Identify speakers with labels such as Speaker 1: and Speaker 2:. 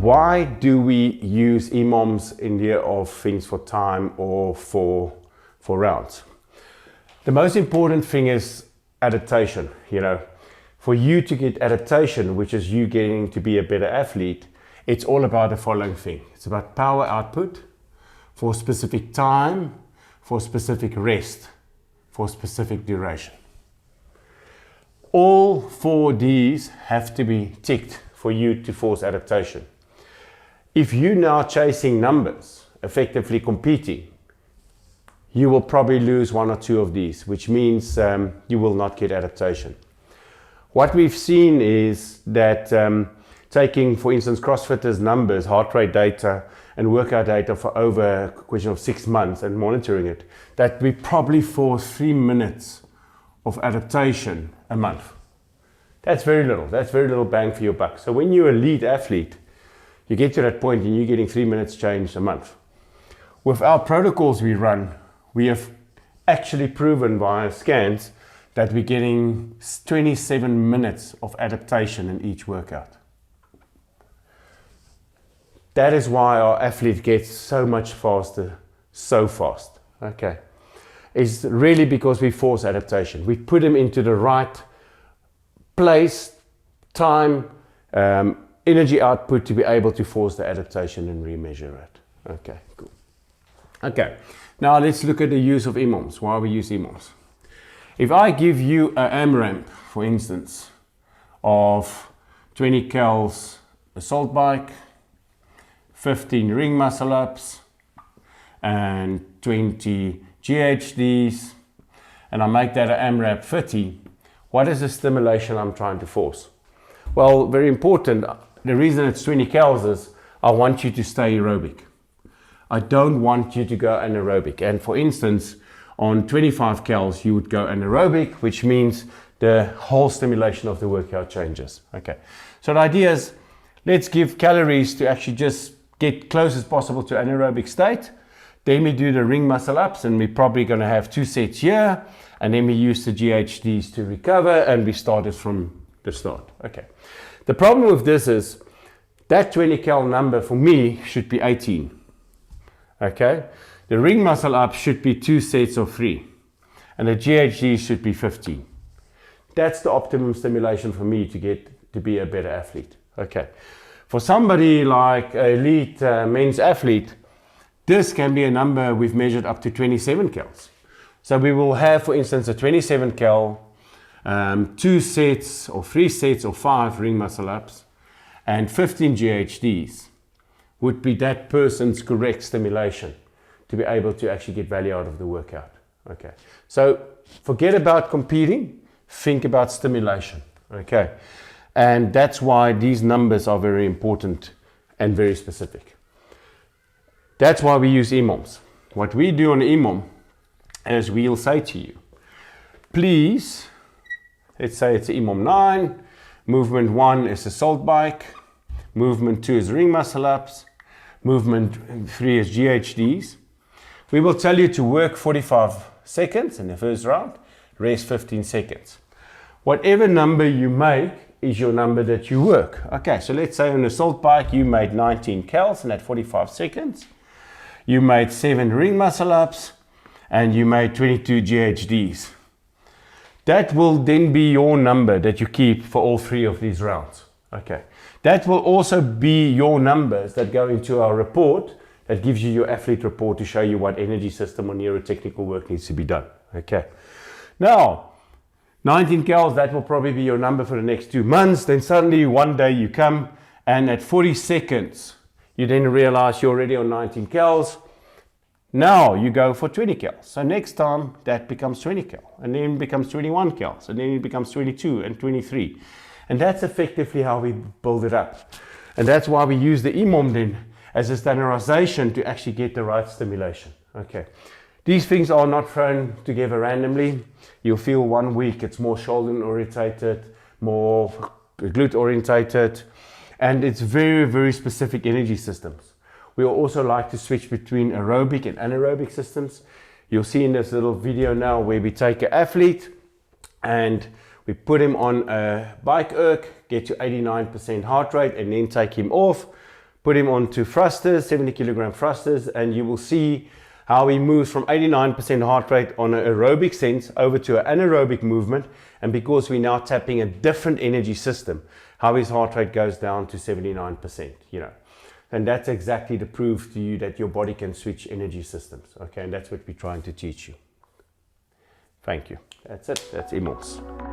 Speaker 1: why do we use Emoms in lieu of things for time or for rounds? The most important thing is adaptation. For you to get adaptation, which is you getting to be a better athlete, it's all about the following thing. It's about power output for specific time, for specific rest, for specific duration. All 4 Ds have to be ticked for you to force adaptation. If you're now chasing numbers, effectively competing, you will probably lose 1 or 2 of these, which means you will not get adaptation. What we've seen is that taking, for instance, CrossFitters numbers, heart rate data, and workout data for over a question of 6 months and monitoring it, that we probably force 3 minutes of adaptation a month. That's very little. That's very little bang for your buck. So when you're an elite athlete, you get to that point and you're getting 3 minutes change a month. With our protocols we run, we have actually proven via scans that we're getting 27 minutes of adaptation in each workout. That is why our athlete gets so much faster, so fast. Okay. It's really because we force adaptation. We put them into the right place, time, energy output to be able to force the adaptation and remeasure it. Okay, cool. Okay, now let's look at the use of Emoms, why we use Emoms. If I give you an AMRAP, for instance, of 20 cals assault bike, 15 ring muscle ups, and 20 GHDs, and I make that an AMRAP 30, what is the stimulation I'm trying to force? Well, very important. The reason it's 20 cals is I want you to stay aerobic. I don't want you to go anaerobic. And for instance, on 25 cals, you would go anaerobic, which means the whole stimulation of the workout changes. Okay. So the idea is, let's give calories to actually just get close as possible to anaerobic state. Then we do the ring muscle ups, and we're probably going to have 2 sets here. And then we use the GHDs to recover, and we started from the start. Okay. The problem with this is that 20 cal number for me should be 18. Okay. The ring muscle up should be 2 sets of 3, and the GHD should be 15. That's the optimum stimulation for me to get to be a better athlete. Okay. For somebody like an elite men's athlete, this can be a number we've measured up to 27 cals. So we will have, for instance, a 27 cal, 2 sets or 3 sets or 5 ring muscle ups, and 15 GHDs would be that person's correct stimulation to be able to actually get value out of the workout. Okay. So forget about competing, think about stimulation. Okay. And that's why these numbers are very important and very specific. That's why we use Emoms. What we do on Emom is we'll say to you, please, let's say it's Emom 9, movement 1 is assault bike, movement 2 is ring muscle ups, movement 3 is GHDs. We will tell you to work 45 seconds in the first round, rest 15 seconds. Whatever number you make is your number that you work. Okay, so let's say on an assault bike you made 19 cals in that 45 seconds. You made 7 ring muscle ups, and you made 22 GHDs. That will then be your number that you keep for all 3 of these rounds. Okay. That will also be your numbers that go into our report that gives you your athlete report to show you what energy system or neurotechnical work needs to be done. Okay. Now, 19 cals, that will probably be your number for the next 2 months. Then suddenly one day you come and at 40 seconds, you then realize you're already on 19 cals. Now you go for 20 cals. So next time that becomes 20 cal, and then it becomes 21 cals, and then it becomes 22 and 23. And that's effectively how we build it up. And that's why we use the Emom then as a standardization to actually get the right stimulation. Okay. These things are not thrown together randomly. You'll feel 1 week it's more shoulder orientated, more glute orientated, and it's very, very specific energy systems. We also like to switch between aerobic and anaerobic systems. You'll see in this little video now where we take an athlete and we put him on a bike erg, get to 89% heart rate, and then take him off, put him onto thrusters, 70 kilogram thrusters, and you will see how he moves from 89% heart rate on an aerobic sense over to an anaerobic movement. And because we're now tapping a different energy system, how his heart rate goes down to 79%, you know. And that's exactly the proof to you that your body can switch energy systems. Okay, and that's what we're trying to teach you. Thank you. That's it. That's Emom.